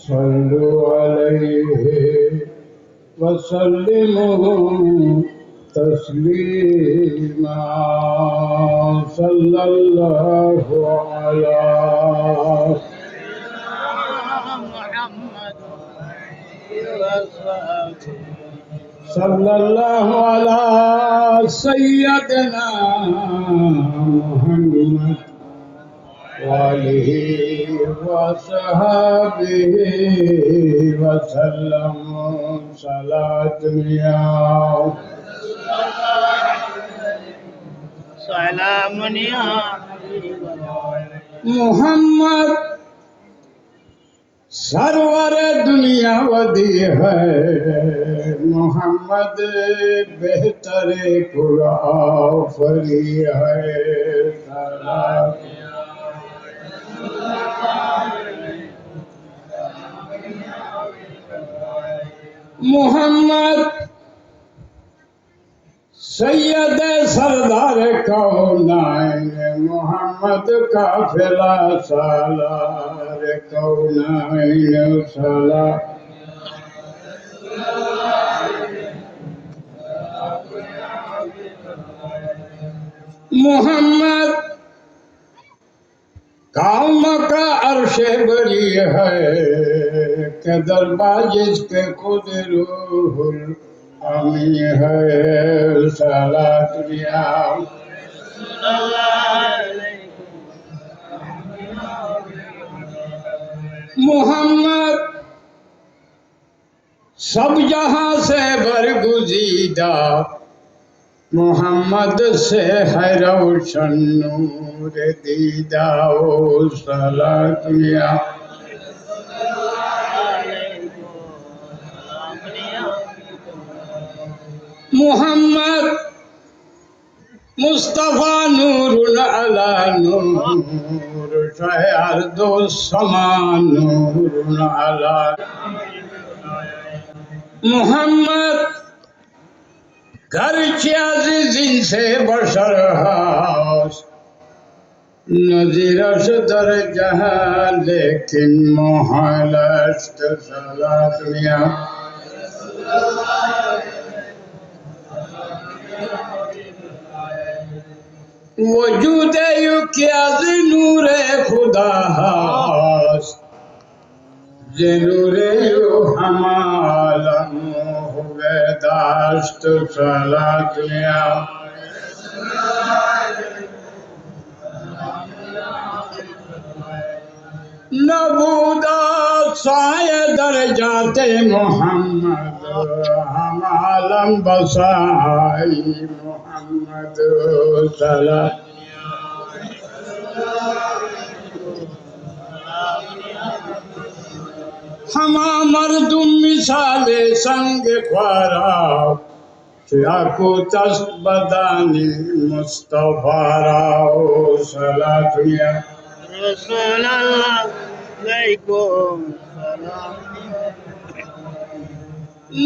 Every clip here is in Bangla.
सल्लु अलैहि वसल्लिमु तस्लीमा सल्लल्लाहु अलैहि सल्लल्लाहु अला सय्यदना मुहम्मद वालिहि वसहबिहि वसल्लम सलातुनिया मुहम्मद सरवर दुनिया वदी है मोहम्मद बेहतर कुराफरी है मोहम्मद सैयद सरदार कौनाइन मोहम्मद काफिला सालार कौनाइन सला मोहम्मद कौम का अर्शे बरी है के दरबाजिश के खुद रूहुल अमी है सलातुनिया मोहम्मद सब जहां से बरगुजीदा मोहम्मद से है रोशन नूर दीदा ओ सलातुनिया मोहम्मद मुस्तफा नूरुल अला नूर शहर दो समान नूरुल अला मोहम्मद घर अज़ीज़िन से बशर हास नज़ीरश दर जहां लेकिन मोहलस्त सलातुनिया वजूद युक्याज नूर खुदा हास नूर यु हमालम हुए दाश्त सलातुनिया नबूदा साये दर जाते मोहम्मद हम आलम बसाई मोहम्मद सला हमा मर्दुम मिसाले संग ख्वारा को तस्त बदानी मुस्तफा राओ सलातुनिया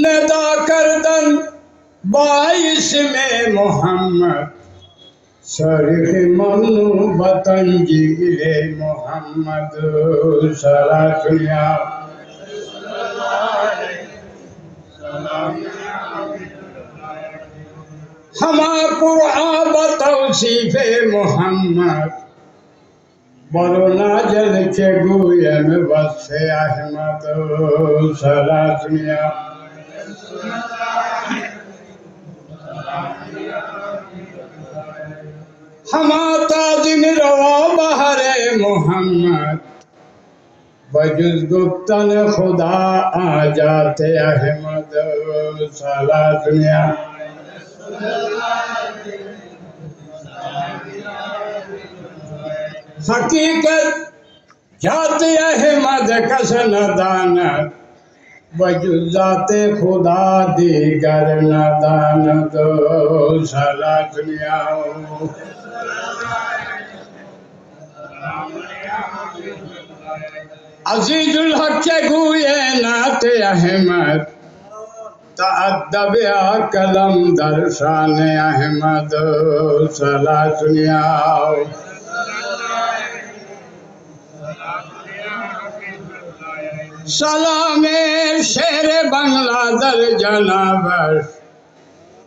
नदा करदन बाईस में मोहम्मद शरीफ मनु बतन जिले मोहम्मद सलातुनिया हमा कुरआन बतौसीफे मोहम्मद बरोना जल के गुयन वस्फे अहमद सलातुनिया हमा ताजिन रवा बहरे मोहम्मद बजुज गुप्तन खुदा आ जाते अहमद सलातुनिया हकीकत जाते अहमद कसन दानत वजुजाते खुदा दीगर नदानत सलातुनिया अजीजुल हक के गुए नाते अहमद तअद्दब कलम दर्शान अहमद सलातुनिया সালামে শেরে বাংলা দর জানাবার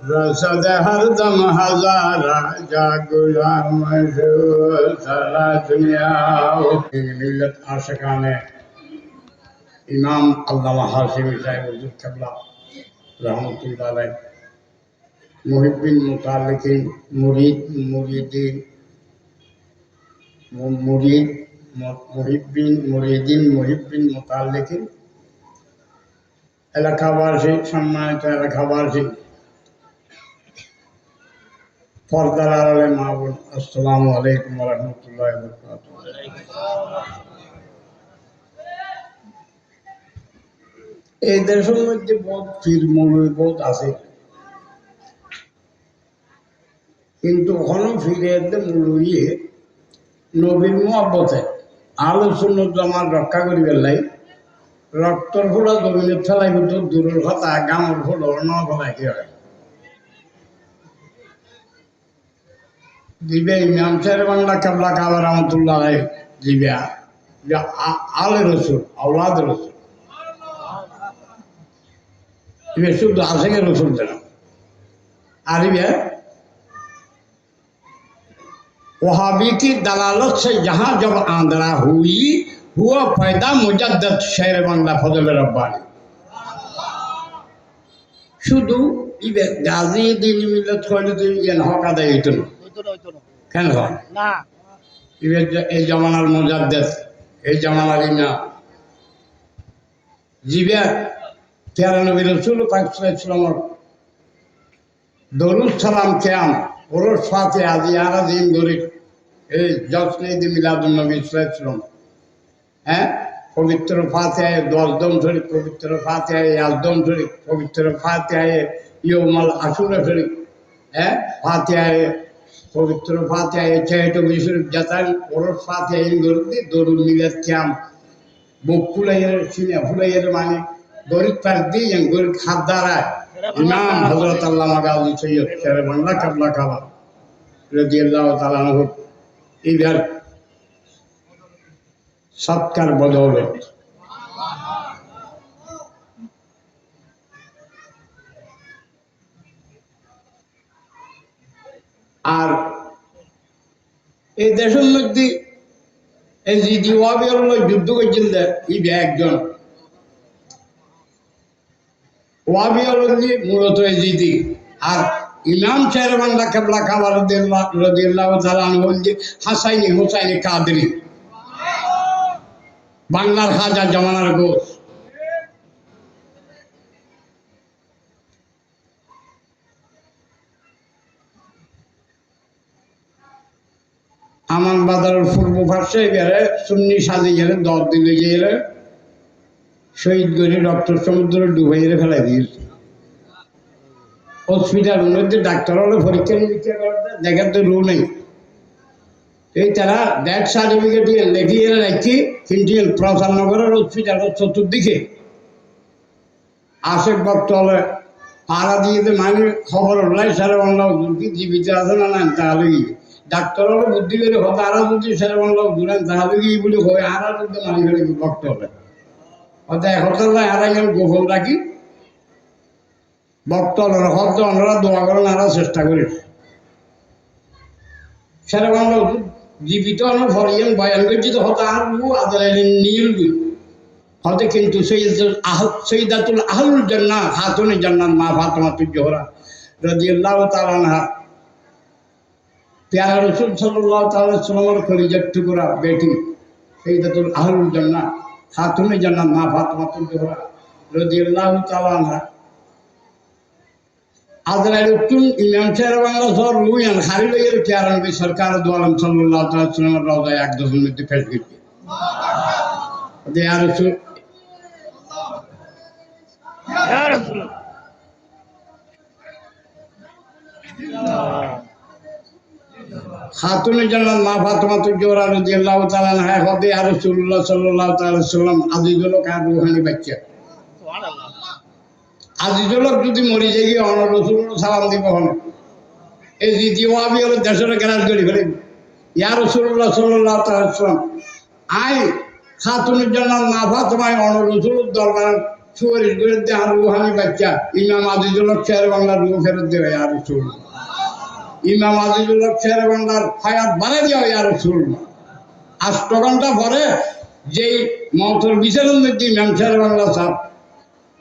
রসদ হরদম হাজারা যা গুলাম সারা দুনিয়া মিল্লত আশিকানে ইমাম আল্লামা হাশিমি সাহেব হুজুর কেবলা রহমতুল্লাহ আলাইহ মুহিব্বিন মুতাল্লিকিন মুরিদ মুরিদিন মুরিদ মুহিব্বিন মুতাল্লিকিন এলাকাবাসী সম্মানিত এলাকাবাসী পর্দার আড়ালে মা বোন আসসালামু আলাইকুম ওয়া রাহমাতুল্লাহি ওয়া বারাকাতুহু। এই দেশের মধ্যে বহুত পীর মৌলবী বহুত আছে, কিন্তু ওখানে ফিরে এতে মৌলবী নবীর মুহাব্বতে আহলে সুন্নাত জামাত রক্ষা করিবার লাই রক্তর ফোলা জমিনের ঠেলাই কিন্তু দূরের কথা গামর ফোলা ন ফেলাই কি হয় দিবে ইমাম শের বাংলা কেবলা কাবা রহমতুল্লাহ আলাইহ দিবে আলে রসুল আওলাদ রসুল দিবে শুদ্ধ আশেখ রসুল দেন আরিবে वहाबी की दलालत से जहाँ जब आंदरा हुई हुआ पैदा मुजद्दद शेर बांग्ला फजल रब्बानी শুধু ইবে গাজী দিন মিল্লাত কইলে তো ইয়ে হক আদায় হইতো না কেন হয় না ইবে এই জামানার মুজাদ্দিদ এই জামানার ইমাম জিবে প্যারা নবী রাসূল পাক সাল্লাল্লাহু আলাইহি দরুদ সালাম কিয়াম ওরস ফাতিহা জিয়ারা দিন ধরে এই জশ্নে ঈদ মিলাদুন নবী সাল্লাল্লাহু আলাইহি হ্যাঁ পবিত্র ফাতিহায় 10 দম শরীফ পবিত্র ফাতিহায় 1 দম শরীফ পবিত্র ফাতিহায় ইয়ৌমাল আশুরা শরীফ হ্যাঁ ফাতিহায় পবিত্র ফাতিহায় 6 শরীফ জাতান ওরস ফাতিহায় ইনগরদি দরুদ মিলাদ কিয়াম বুক ফুলাইয়ের সিনা ফুলাইয়ের মানে গরিব পার দিয়ে গরিব খাদ্দারায় ইমাম হযরত আল্লামা গাজী সৈয়দ শের বাংলা কেবলা কাবা রাদিয়াল্লাহু তাআলা আনহু এইবার সৎকার বদৌলত আর এই দেশের মধ্যে এই জিদি ওয়াবির যুদ্ধ করছিল ইবে একজন ওয়াবিয়ালজি মূলত জিদি আর ইমাম শের বাংলা কেবলা কাবা রাদিয়াল্লাহু তাআলা আনহু হাসাইনি হুসাইনি কাদরি বাংলার হাজার জামানার গোস আমান বাজারের পূর্ব পার্শ্বে গেলে সুন্নি সাজি গেলে 10 দিলে গেলে শহীদ করে ডক্টর সমুদ্র ডুবাইয়ে ফেলাই দিয়েছে হসপিটালের মধ্যে ডাক্তার হলে পরীক্ষা নিরীক্ষা করতে দেখার তো রু নেই এই তারা ডেথ সার্টিফিকেট লেখিয়ে রাখছি কিন্তু প্রধাননগরের হসপিটালের চতুর্দিকে আশেক ভক্ত হলে পাড়া দিয়ে মানে খবর হলাই সারা বাংলা কি জীবিত আছে না না তাহলে কি ডাক্তার হলে বুদ্ধি করে হতো আরো যদি সারা বাংলা ঘুরেন তাহলে কি বলে হয় আর যদি মানি ফেলে ভক্ত হবে হয়তো এক হতাল্লাহ আর একজন গোপন রাখি ভক্ত হয়তো আমরা দোয়া করেন আরো চেষ্টা করি সারা বাংলা জীবিত আমরা ফরিয়ান বয়ান করছি তো হয়তো আর আদার নীল হয়তো কিন্তু সৈয়দাতুল আহলুল জান্নাহ খাতুনে জান্নাত মা ফাতেমাতুজ জোহরা রাদিয়াল্লাহু তাআলা আনহা প্যারা রাসূল সাল্লাল্লাহু তাআলা আলাইহি ওয়াসাল্লামের কলিজার টুকরা বেটি সৈয়দাতুল আহলুল জান্নাহ খাতুনে জান্নাত মা ফাতেমাতুজ জোহরা রাদিয়াল্লাহু তাআলা আনহা আজরাইলুল ইমাম শের বাংলা সর লুইয়ান খালি লইয়ের প্যারা নবী সরকার দু আলম সাল্লাল্লাহু তাআলা আলাইহি ওয়াসাল্লামের রওজায় এক দশমিক মধ্যে পেশ করতে দে আর রাসূল খাতুনে জান্নাত মা ফাতেমাতুজ জোহরা রাদিয়াল্লাহু তাআলা আনহা হবে আর রাসূলুল্লাহ সাল্লাল্লাহু তাআলা আলাইহি ওয়াসাল্লাম আজিজুল কার রুহানি বাচ্চা সুবহানাল্লাহ আজিজুল যদি মরি যাই অন রাসূলুল্লাহ সালাম দিব হন এই দ্বিতীয় ওয়াবি হলো দেশের গ্রাস গড়ি ফেলে ইয়া রাসূলুল্লাহ সাল্লাল্লাহু তাআলা আলাইহি ওয়াসাল্লাম আই খাতুনের জন্য না ফাতেমায় রসুলের দরবার সুপারিশ করে দেওয়ার রুহানি বাচ্চা ইমাম আজিজুল হক শের বাংলার রুহ ফেরত দেওয়া ইয়া রসুল। ইমাম আজিজুল হক শের বাংলার হায়াত বাড়ে দেওয়া ইয়া রসুল। 8 ঘন্টা পরে যেই মৌতের বিচারের মধ্যে ইমাম শের বাংলা সাহেব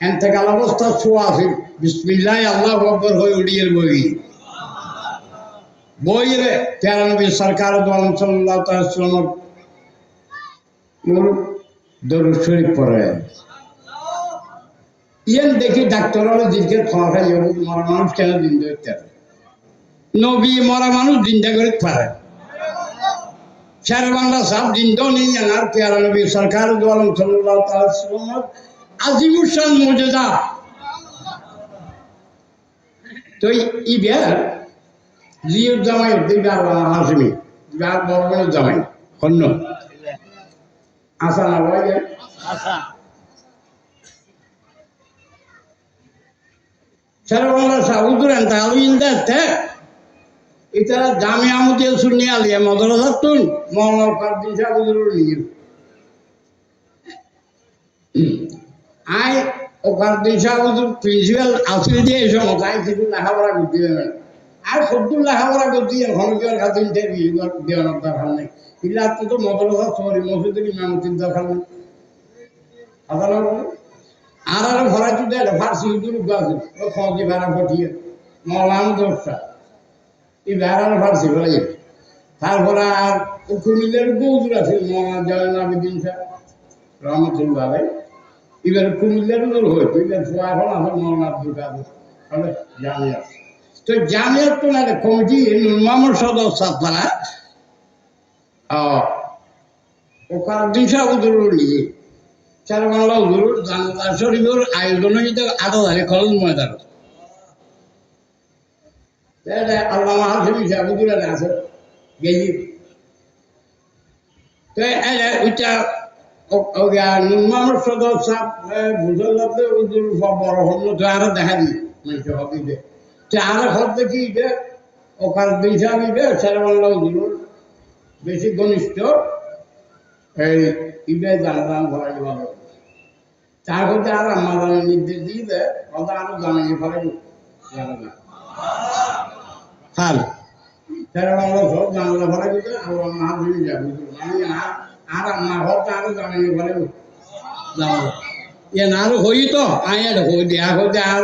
এতেকাল অবস্থা ছোঁয়া আছে বিসমিল্লাহ আল্লাহু আকবার হয়ে উড়িয়ে বইরে প্যারা নবী সরকার দু আলম সাল্লাল্লাহু তাআলা সাল্লাম দরুদ শরীফ পড়ে ইয়ান দেখি ডাক্তার হলে দিনকে খাওয়া খাই মরা মানুষ কেন দিন ধরতে নবী মরা মানুষ দিনটা করে পারে শের বাংলা সাহেব দিনটাও নিয়ে যান আর প্যারা নবী সরকার দু আলম সাল্লাল্লাহু তাআলা সাল্লাম আজিমুশান মুজেজা তো ইবের লিওর জামাই দিবে আল্লামা হাশমি যার বড় বড় জামাই অন্য আসা না বলে আসা শের বাংলা সাহেব উদুরেন তাহলে ইন্দাতে ইতারা জামিয়া মুতিয়া সুন্নি আলিয়া মাদ্রাসাতুন মাওলানা ফারদিন সাহেব উদুরুল নিয়ে আই ও ফারদিন সাহেব উদুর প্রিন্সিপাল আসলে দিয়ে এই সময় তাই কিছু লেখাপড়া করতে দেবেন আর সত্তর লেখাপড়া করতে হলকের কাছে ইন্টারভিউ দেওয়ানোর দরকার নেই ইল্লা তো মাদ্রাসা সরি মসজিদের ইমামতির দরকার নেই আর আরো ভরা চুটে ফার্সি উদুর আছে ও ফৌজি ভাড়া পাঠিয়ে মৌলানা দোষটা এই বেড়ার ফার্সি বলে তারপরে আর কুমিল্লার গৌদুর আছে মৌলানা জয়ন আবেদিন সাহেব রহমতুল্লাহ আলাই এবার কুমিল্লার লোক হয়েছে এবার এখন আছে মৌলানা আব্দুল কাদের তাহলে জামিয়া তো জামিয়াত তো না কমিটি নুরমামুর সদস্য তারা ওখানে দিনসা উদুর নিয়ে চার বাংলা উদুর জানাজা শরীফের আয়োজনে কিন্তু 8,000 খরচ ময়দান আল্লামা হাশমি সাহেব উদুরে আছে গেছি তো ওইটা নুরমামুর সদস্য বুঝলে উদুর বড় হল তো আরো দেখা দিই মানুষ হবিবে আরো খর দেখি যে ওখানে দিনসা নিবে চার বাংলা উদুর বেশি ঘনিষ্ঠ এই ইবে জানাজান ভরাই ভালো তার করতে আর আম্মা নির্দেশ দিয়ে দেয় ওটা আরো জানাই ফেলে জানাজা হাল সেটা বাংলা সব জানাজা ফেলে দিতে আল্লাহ মাহ জমি যাবে মানে আর আম্মা ঘরটা আরো জানাই ফেলে জানাজা ইয়ে না আরো হই তো আয় হই দেয়া হতে আর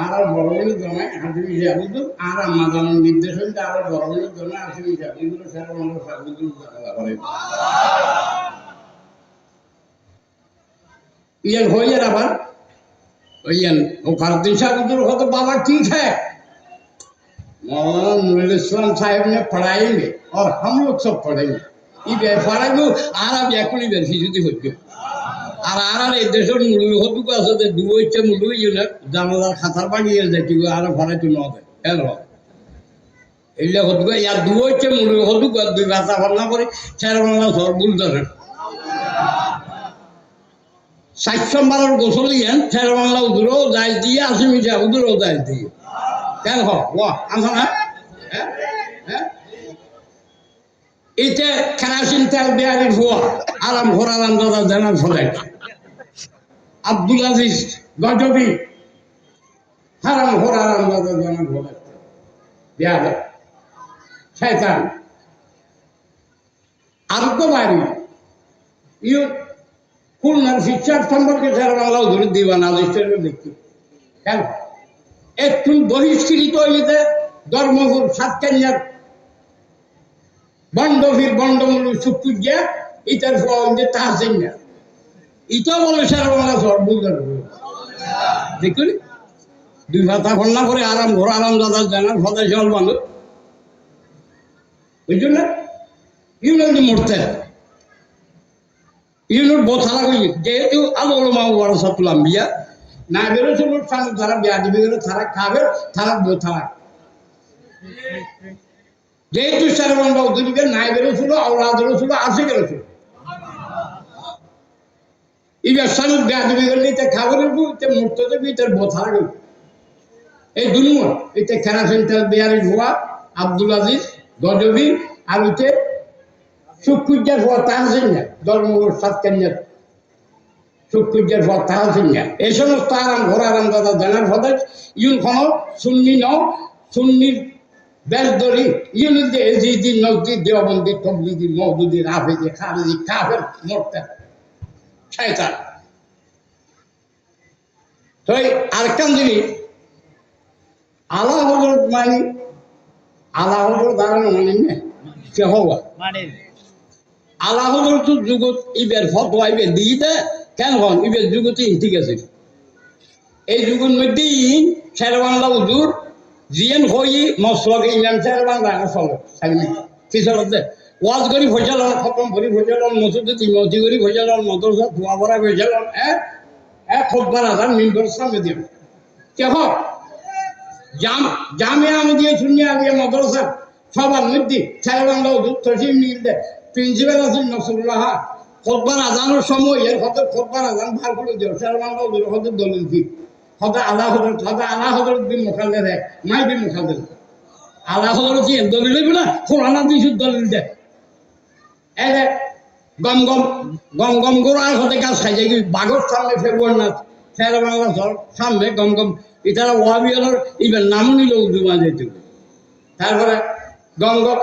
আর বড় বড় জমায় হাসিমি যাবে আর আম্মা জানার নির্দেশ হইতে আরো বড় বড় জমায় হাসিমি যাবে এগুলো সেটা বাংলা সাবুদুল জানাজা ফেলে ইয়ান হয়ে আবার ইয়ান ও ফারদিন साहब हो तो बाबा ठीक है मौलाना नूरुल इस्लाम साहब ने पढ़ाएंगे और हम लोग सब पढ़ेंगे ये बेफारा को आराम एखुनी बेশি যদি হইতো আর আর এই দেশের মুলুই হতুক আছে যে দুইটা মুলুই ইউনে জানালার খাতার বাগিয়ে যাইতি আর ফাড়া তো নবে কেন এইলা হতুক ইয়া দুইটা মুলুই হতুক দুই ভাষা ভাবনা করে চার বাংলা সরবুল ধরে 60 নম্বরের গোসল ইয়ান চার বাংলা উদুরও যাই দিয়ে আসিমি যা উদুরও যাই দিয়ে কেন হ ওয়া আনছ না হ্যাঁ এতে কেরাসিন তেল দেয়ারি ভুয়া আরাম ঘোরার আন্দাজা জানার ফলে আব্দুল আজিজ গজবি হারাম ঘোরার আন্দাজা জানার ফলে দেয়া যায় শয়তান আর তো বাড়ি ইউ খুলনার শিক্ষার সম্পর্কে যারা বাংলা ধরে দিবা না দেখতে কেন একটু বহিষ্কৃত হইতে ধর্মগুর সাতকানিয়ার বন্ডভীর বন্ডমূল সুপুজিয়া ইটার ফলে তাহাসেন না ইটা বলে সারা বাংলা সব বুঝার দেখুন দুই ভাতা ফন্না করে আরাম ঘর আরাম দাদা জানার ফলে জল মানুষ বুঝলো না ইউনিয়ন মরতে ইউনুর বোথালা কই যেহেতু আলোল মা বড় সাতুলাম বিয়া না বেরোছিল সামনে তারা বিয়া দিবে গেলে তারা খাবে তারা বোথালা যেহেতু সারবন্ধ উদ্দিকে নাই বেরোছিল আওলাদ বেরোছিল আসে বেরোছিল এবার সামনে বিয়া দিবে গেলে এটা খাবে তে মূর্ত দেবে তার বোথালা গেল এই দুনুয়া এতে কেরাসিন তেল বিয়ারি ভুয়া আব্দুল আজিজ গজবি আর ওইতে সুকুজ্জার পর তাহাসিন না ধর্মগুরু সাতকান্যার সুকুজ্জার পর তাহাসিন না এই সমস্ত আরাম ঘোর আরাম দাদা জানার ফলে ইউন খন সুন্নি ন সুন্নির বেশদরি ইউন যে এজিদি নজদি দেওবন্দি তবলিদি মওদুদি রাফেজি খারেজি কাফের মোরতাদ শয়তান তো আরেকটা জিনিস আলা হজরত মানি আলা হজরত দাঁড়ানো মানি না কে হওয়া আলা হজরত যুগত ইবের ফতোয়া ইবের দিতে কেন হন ইবের যুগতে ঠিক আছে এই যুগের মধ্যে শেরবাংলা হুজুর জিএন হই মসলকে ইমাম শেরবাংলা চলে কি চলতে ওয়াজ করি ভোজালন খতম করি ভোজালন মসজিদে তিমতি করি ভোজালন মদরসা ধোয়া ভরা ভোজালন খোদবার আদান মিম্বর সামনে দিয়ে কেহ জামিয়া দিয়ে শুনিয়া দিয়ে মদরসা সবার মধ্যে শেরবাংলা হুজুর তসিম মিল দেয় প্রিন্সিপাল আছেন নসরুল্লাহ খোদবার আজানোর সময় এর হতে খোদবার আজান ভার করে দিও শেরবাংলা হুজুর হতে দলিল কি হতে আলা হজরত বিন মুখালদের এক মাই বিন মুখালদের আলা হজরত কি দলিল হইব না কোরআন দিছু দলিল দেয় এলে গম গম গম গম গোড়ার হতে কাজ খাইছে কি বাঘর সামনে ফেব্রুয়ারি না শেরবাংলা সামনে গম গম এটারা ওয়াবিয়ালের ইবের নামও নিল উর্দুমা যেতে তারপরে গম গম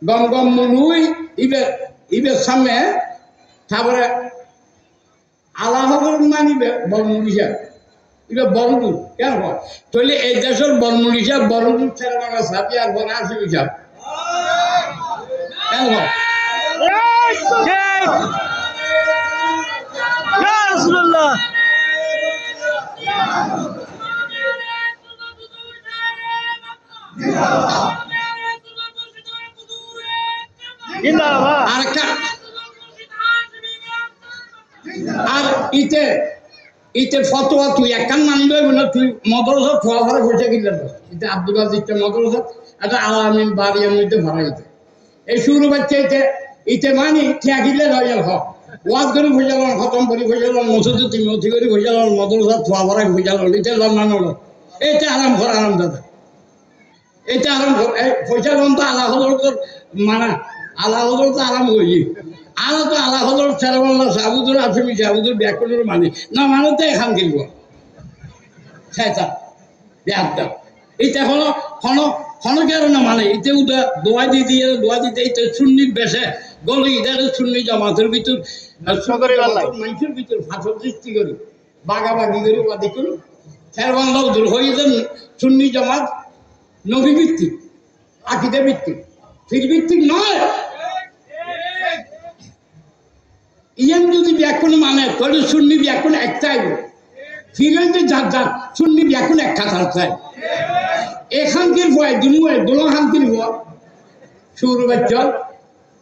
গম গম মুনুই ইবের সামনে তারপরে আলা হজরত মানিবে বর্মুলিশা ইবে বড়দুর কেন হয় তাহলে এই দেশের বর্মুলিশা বড়দুর শেরবাংলা সাথে আর বড় আসি হিসাব কেন হয় আর ইতে ইতে ফতোয়া তুই একখান মানবে না তুই মদরসা খোয়া ভরা বসে গেলেন ইতে আব্দুল আজিজটা মদরসা একটা আলামিন বাড়ির মধ্যে ভরা হইতে এই শুরু বাচ্চা ইতে মানি ঠেকিলে নয় হক ওয়াজ করে ভুজালন খতম করি ভুজালন মসজিদে তিমতি করি ভুজালন মদরসা খোয়া ভরা ভুজালন ইতে লন্ডন এইটা আরাম ঘর আরাম দাদা এটা আরাম ঘর পয়সা লন তো আলা হজরত মানা আলা হজরত আরাম হই আলা তো আলা হজরত শেরবাংলা সাবুদুর আসমি সাবুদুর ব্যাকরণের মানে না মানে তো এখান কিনব সেটা ব্যাপটা এটা হলো ক্ষণকের না মানে এতে উদা দোয়া দিয়ে দোয়া দিতে এইটা সুন্নির বেশে গলি ইদারে সুন্নি জামাতের ভিতর মানুষের ভিতর ফাঁসল সৃষ্টি করি বাগাবাগি করি বা দেখুন শেরবাংলা দূর হয়ে যান সুন্নি জামাত নবী ভিত্তিক আকিদা ভিত্তিক ফির ভিত্তিক নয় ইয়ান যদি ব্যাকুণ মানে তাহলে সুন্নি ব্যাকুণ একটাই ফিরে যার যার সুন্নি ব্যাকুণ এক খাতার চাই এখানকার ভয় দোলহানকির ভয় শুরু বাচ্চল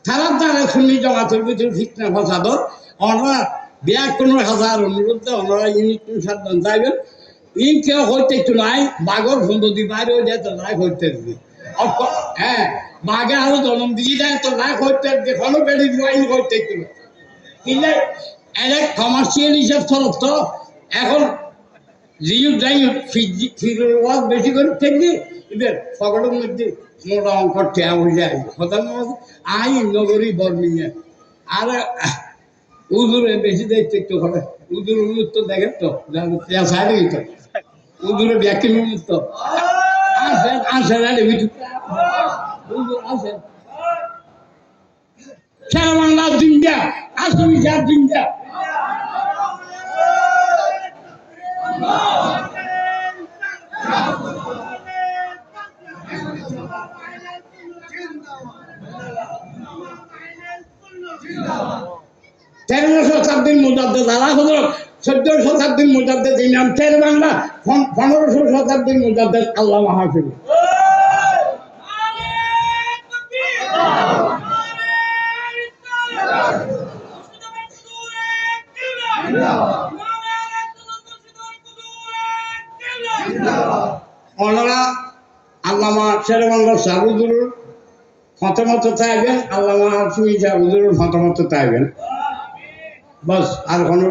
তারা দ্বারা সুন্নি জামাতের ভিতরে ফিতনা ফসাদর ওনারা ব্যাকুণের হাজার অনুরোধ ওনারা ইউনিট সাবধান চাইবেন ইন কেউ হইতে একটু নাই বাঘর ফোন বাইরে হয়ে যায় তো নাই হইতে হ্যাঁ বাঘে আরো জন্ম দিয়ে দেয় তো নাই হইতে কোনো বেড়ি জয়েন হইতে একটু কিনলে এনে কমার্শিয়াল হিসাব চলত তো এখন জিও যাই ফিরের ওয়াজ বেশি করে থাকলে এদের সকলের মধ্যে মোটা অঙ্ক ঠেয়া হয়ে যায় হতাম আই নগরী বর্মিয়ে আর উদূরে বেশি দেখতে একটু হবে উদূর উন্নত দেখেন তো সাইডে তো উদূরে ব্যাখ্যা উন্নত আসেন আসেন আসেন শেরবাংলা জিন্দা আসমি সাহেব জিন্দা তেরো শতাব্দীর মুজাদ্দেদ আলা হযরত 14 শতাব্দীর মুজাদ্দেদ ইমাম শেরবাংলা 1500 শতাব্দীর মুজাদ্দেদ আল্লামা হাফিজ ওনারা আল্লামা শেরবাংলা সাহুদুর মতামত চাইবেন আল্লামা হাফিজ সাহুদুর মতামত চাইবেন বাস আর কোনো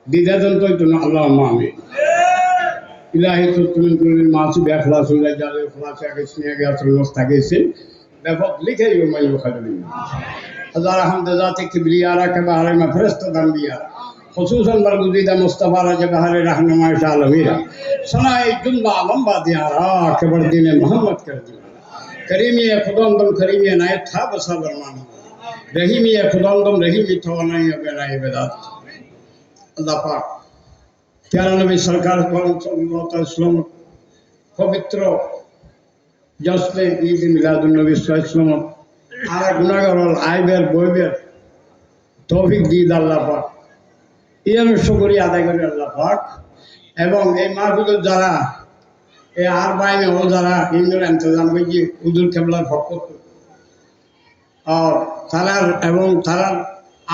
দ্বিধাদ্বন্দ্ব হইতো না আল্লাহ আমি ইলাহি তো তুমি মাসি বেখলাস হয়ে যাবে খলাস আগে শুনে গেছে অবস্থা গেছে بفضلك يوم يؤخذ منه هزار حمد ذاتك كبرياء كبهر ما فرست الأنبياء خصوصا برگزیدہ مصطفیٰ را جبہر رہنمائش عالمیرہ سنائے جنبہ لمبا دیارا کبر دین محمد کر دیا کریمی خداوندم کریمی نایت تھا بسا برمانی رحیمی خداوندم رحیمی تھا ونائی بنائی بدات اللہ پاک پیارا نبی سرکار صلی اللہ علیہ وسلم পবিত্র জশ্নে ঈদ মিলাদুন্নবী সাল্লাল্লাহু আর গুনাহগার আইবের বইবের তৌফিক দিন আল্লাহ পাক ইয়ার শুকরিয়া আদায় করি আল্লাহ পাক এবং এই মাহফিলের যারা এই আর বাইনে ও যারা ইন্দ্র ইন্তজাম করেছি হুজুর কেবলার পক্ষ আর তারার এবং তারার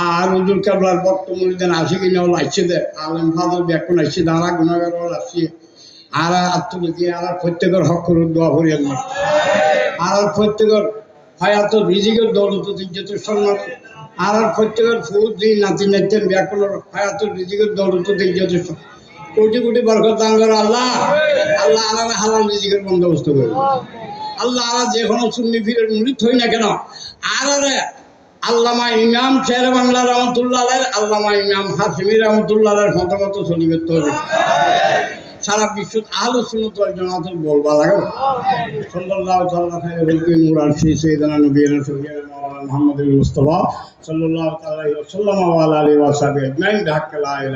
আর হুজুর কেবলার বক্তব্য দিন আসি কিনা ও লাগছে দে আলম ফাদল ব্যাকুন আসছে দাঁড়া গুনাহগার আসছে আর আত্মনীতি আর প্রত্যেকের হক করে দোয়া করি আল্লাহ আর প্রত্যেকের হায়াত রিজিকের দৌলত যত সম্মান আর প্রত্যেকের ফুল দিন নাতি নাচতেন ব্যাকুলের হায়াত রিজিকের দৌলত যত কোটি কোটি বরকত দান করে আল্লাহ আল্লাহ আল্লাহ হালাল রিজিকের বন্দোবস্ত করে আল্লাহ আল্লাহ যে কোনো সুন্নি ফিরের মুরিদ হই না কেন আর আল্লামা ইমাম শের বাংলা রহমতুল্লাহ আল্লামা ইমাম হাসিমি রহমতুল্লাহ মতামত চলিবে তৈরি সারা বিশ্ব আহলে সুন্নাত ওয়াল জামাতের বলবা লাগে সাল্লাল্লাহু তাআলা খায়রুল নূর আরশি সাইয়্যিদানা নবিয়্যিনা মাওলানা মুহাম্মদুল মুস্তাফা সাল্লাল্লাহু তাআলা আলাইহি ওয়া সাল্লাম ওয়া আলা আলিহি ওয়া সাহবিহি আজমাইন বিহাক্কি লা ইলাহা